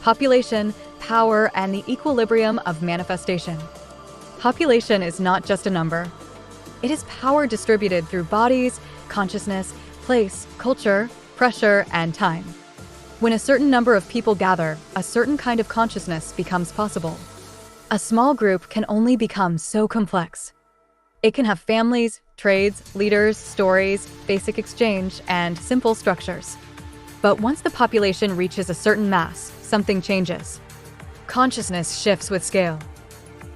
population, power, and the equilibrium of manifestation. Population is not just a number. It is power distributed through bodies, consciousness, place, culture, pressure, and time. When a certain number of people gather, a certain kind of consciousness becomes possible. A small group can only become so complex. It can have families, trades, leaders, stories, basic exchange, and simple structures. But once the population reaches a certain mass, something changes. Consciousness shifts with scale.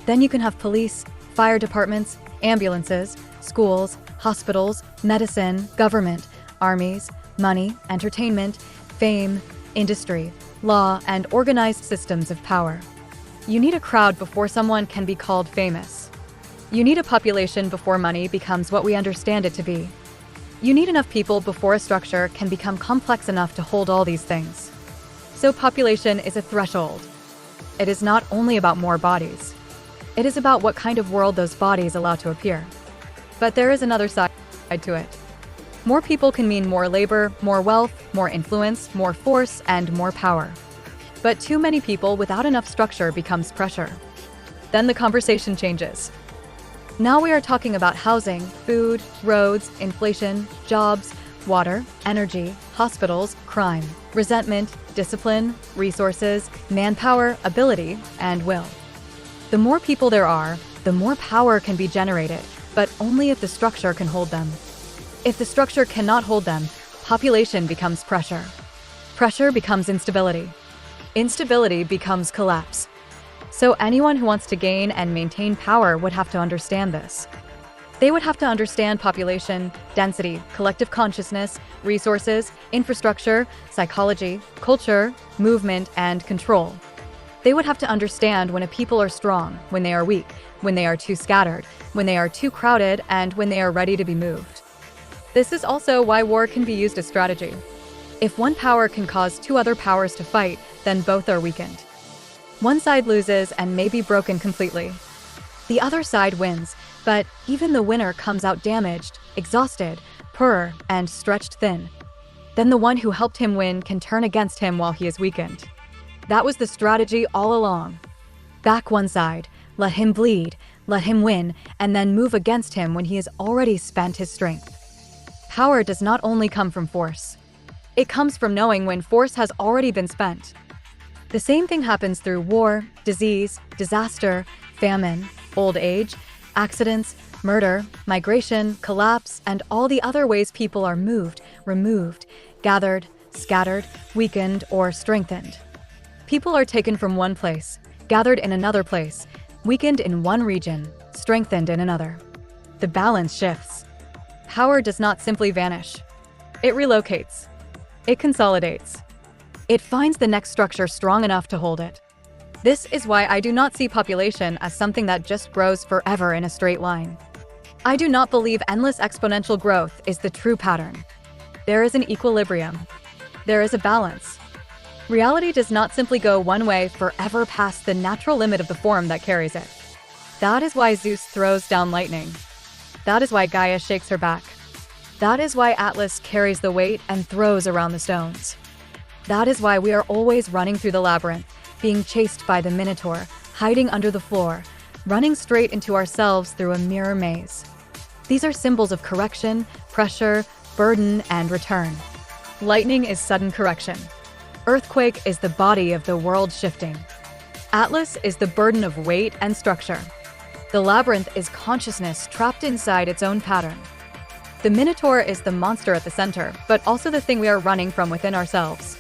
Then you can have police, fire departments, ambulances, schools, hospitals, medicine, government, armies, money, entertainment, fame, industry, law, and organized systems of power. You need a crowd before someone can be called famous. You need a population before money becomes what we understand it to be. You need enough people before a structure can become complex enough to hold all these things. So population is a threshold. It is not only about more bodies. It is about what kind of world those bodies allow to appear. But there is another side to it. More people can mean more labor, more wealth, more influence, more force, and more power. But too many people without enough structure becomes pressure. Then the conversation changes. Now we are talking about housing, food, roads, inflation, jobs, water, energy, hospitals, crime, resentment, discipline, resources, manpower, ability, and will. The more people there are, the more power can be generated, but only if the structure can hold them. If the structure cannot hold them, population becomes pressure. Pressure becomes instability. Instability becomes collapse. So anyone who wants to gain and maintain power would have to understand this. They would have to understand population, density, collective consciousness, resources, infrastructure, psychology, culture, movement, and control. They would have to understand when a people are strong, when they are weak, when they are too scattered, when they are too crowded, and when they are ready to be moved. This is also why war can be used as strategy. If one power can cause two other powers to fight, then both are weakened. One side loses and may be broken completely. The other side wins, but even the winner comes out damaged, exhausted, poor, and stretched thin. Then the one who helped him win can turn against him while he is weakened. That was the strategy all along. Back one side, let him bleed, let him win, and then move against him when he has already spent his strength. Power does not only come from force. It comes from knowing when force has already been spent. The same thing happens through war, disease, disaster, famine, old age, accidents, murder, migration, collapse, and all the other ways people are moved, removed, gathered, scattered, weakened, or strengthened. People are taken from one place, gathered in another place, weakened in one region, strengthened in another. The balance shifts. Power does not simply vanish. It relocates. It consolidates. It finds the next structure strong enough to hold it. This is why I do not see population as something that just grows forever in a straight line. I do not believe endless exponential growth is the true pattern. There is an equilibrium. There is a balance. Reality does not simply go one way forever past the natural limit of the form that carries it. That is why Zeus throws down lightning. That is why Gaia shakes her back. That is why Atlas carries the weight and throws around the stones. That is why we are always running through the labyrinth, being chased by the Minotaur, hiding under the floor, running straight into ourselves through a mirror maze. These are symbols of correction, pressure, burden, and return. Lightning is sudden correction. Earthquake is the body of the world shifting. Atlas is the burden of weight and structure. The labyrinth is consciousness trapped inside its own pattern. The Minotaur is the monster at the center, but also the thing we are running from within ourselves.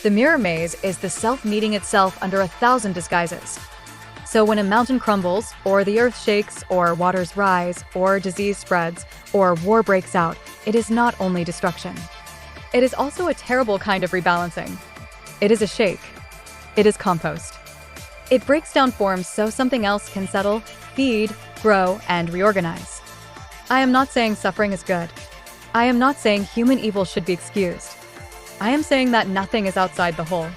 The mirror maze is the self meeting itself under 1,000 disguises. So when a mountain crumbles, or the earth shakes, or waters rise, or disease spreads, or war breaks out, it is not only destruction. It is also a terrible kind of rebalancing. It is a shake. It is compost. It breaks down forms so something else can settle, feed, grow, and reorganize. I am not saying suffering is good. I am not saying human evil should be excused. I am saying that nothing is outside the whole.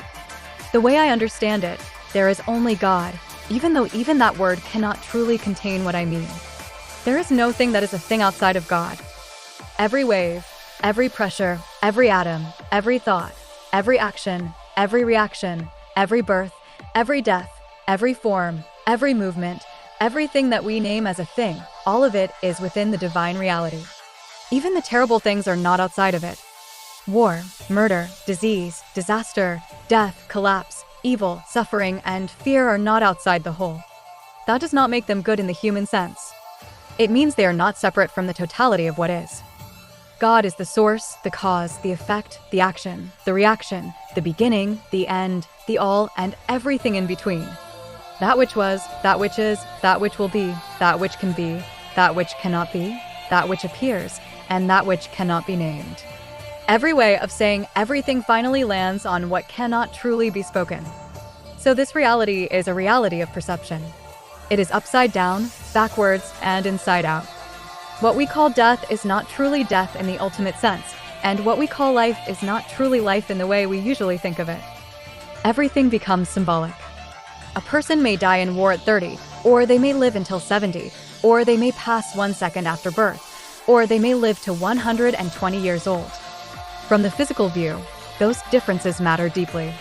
The way I understand it, there is only God, even though even that word cannot truly contain what I mean. There is no thing that is a thing outside of God. Every wave, every pressure, every atom, every thought, every action, every reaction, Every birth, every death, every form, every movement, everything that we name as a thing, all of it is within the divine reality. Even the terrible things are not outside of it. War, murder, disease, disaster, death, collapse, evil, suffering, and fear are not outside the whole. That does not make them good in the human sense. It means they are not separate from the totality of what is. God is the source, the cause, the effect, the action, the reaction, the beginning, the end, the all, and everything in between. That which was, that which is, that which will be, that which can be, that which cannot be, that which appears, and that which cannot be named. Every way of saying everything finally lands on what cannot truly be spoken. So this reality is a reality of perception. It is upside down, backwards, and inside out. What we call death is not truly death in the ultimate sense, and what we call life is not truly life in the way we usually think of it. Everything becomes symbolic. A person may die in war at 30, or they may live until 70, or they may pass 1 second after birth, or they may live to 120 years old. From the physical view, those differences matter deeply.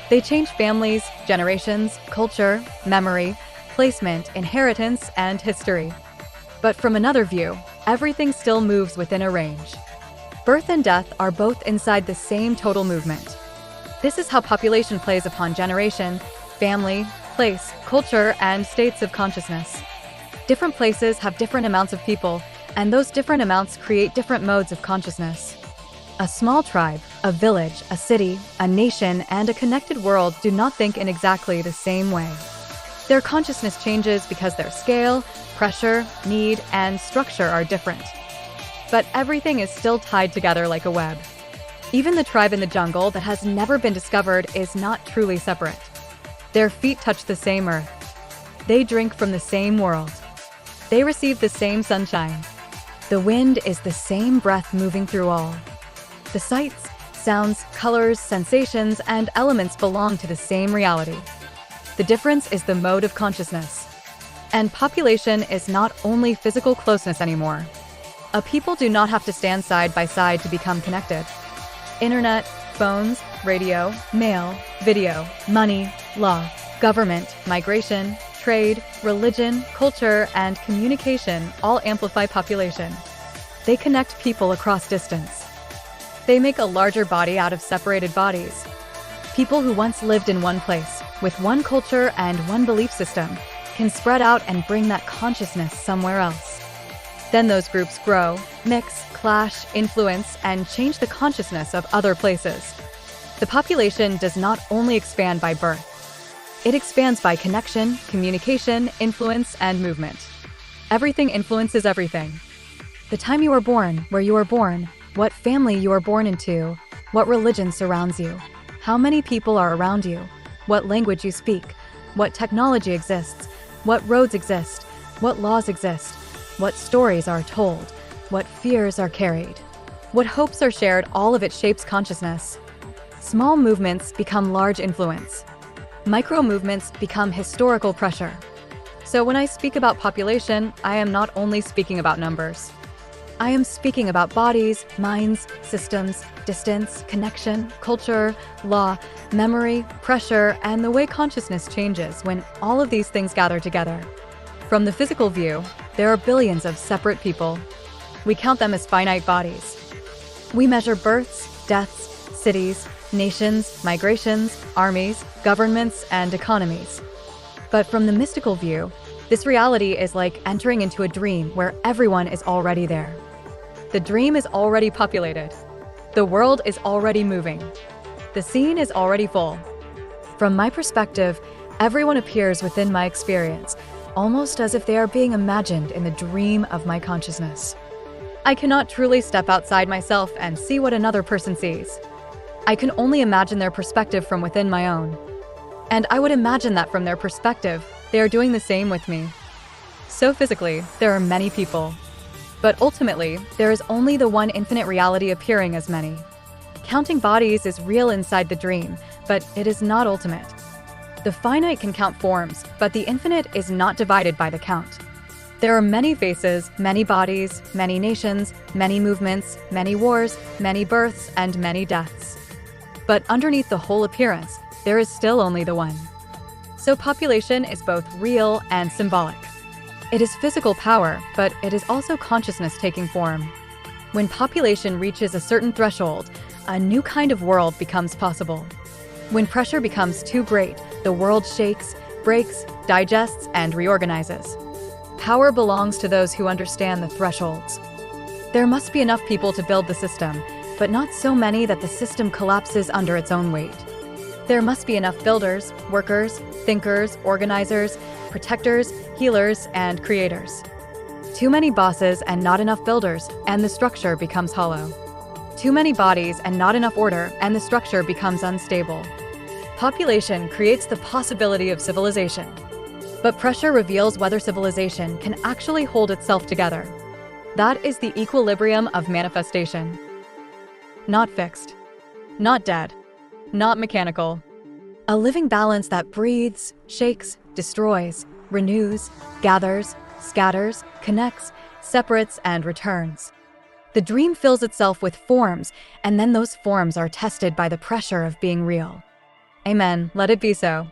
They change families, generations, culture, memory, placement, inheritance, and history. But from another view, everything still moves within a range. Birth and death are both inside the same total movement. This is how population plays upon generation, family, place, culture, and states of consciousness. Different places have different amounts of people, and those different amounts create different modes of consciousness. A small tribe, a village, a city, a nation, and a connected world do not think in exactly the same way. Their consciousness changes because their scale, pressure, need, and structure are different. But everything is still tied together like a web. Even the tribe in the jungle that has never been discovered is not truly separate. Their feet touch the same earth. They drink from the same world. They receive the same sunshine. The wind is the same breath moving through all. The sights, sounds, colors, sensations, and elements belong to the same reality. The difference is the mode of consciousness. And population is not only physical closeness anymore. A people do not have to stand side by side to become connected. Internet, phones, radio, mail, video, money, law, government, migration, trade, religion, culture, and communication all amplify population. They connect people across distance. They make a larger body out of separated bodies. People who once lived in one place, with one culture and one belief system, can spread out and bring that consciousness somewhere else. Then those groups grow, mix, clash, influence, and change the consciousness of other places. The population does not only expand by birth. It expands by connection, communication, influence, and movement. Everything influences everything. The time you were born, where you were born, what family you were born into, what religion surrounds you, how many people are around you, what language you speak, what technology exists, what roads exist, what laws exist, what stories are told, what fears are carried, what hopes are shared, all of it shapes consciousness. Small movements become large influence. Micro movements become historical pressure. So when I speak about population, I am not only speaking about numbers. I am speaking about bodies, minds, systems, distance, connection, culture, law, memory, pressure, and the way consciousness changes when all of these things gather together. From the physical view, there are billions of separate people. We count them as finite bodies. We measure births, deaths, cities, nations, migrations, armies, governments, and economies. But from the mystical view, this reality is like entering into a dream where everyone is already there. The dream is already populated. The world is already moving. The scene is already full. From my perspective, everyone appears within my experience, almost as if they are being imagined in the dream of my consciousness. I cannot truly step outside myself and see what another person sees. I can only imagine their perspective from within my own. And I would imagine that from their perspective, they are doing the same with me. So physically, there are many people. But ultimately, there is only the one infinite reality appearing as many. Counting bodies is real inside the dream, but it is not ultimate. The finite can count forms, but the infinite is not divided by the count. There are many faces, many bodies, many nations, many movements, many wars, many births, and many deaths. But underneath the whole appearance, there is still only the one. So population is both real and symbolic. It is physical power, but it is also consciousness taking form. When population reaches a certain threshold, a new kind of world becomes possible. When pressure becomes too great, the world shakes, breaks, digests, and reorganizes. Power belongs to those who understand the thresholds. There must be enough people to build the system, but not so many that the system collapses under its own weight. There must be enough builders, workers, thinkers, organizers, protectors, healers, and creators. Too many bosses and not enough builders, and the structure becomes hollow. Too many bodies and not enough order, and the structure becomes unstable. Population creates the possibility of civilization. But pressure reveals whether civilization can actually hold itself together. That is the equilibrium of manifestation. Not fixed. Not dead. Not mechanical. A living balance that breathes, shakes, destroys, renews, gathers, scatters, connects, separates, and returns. The dream fills itself with forms, and then those forms are tested by the pressure of being real. Amen. Let it be so.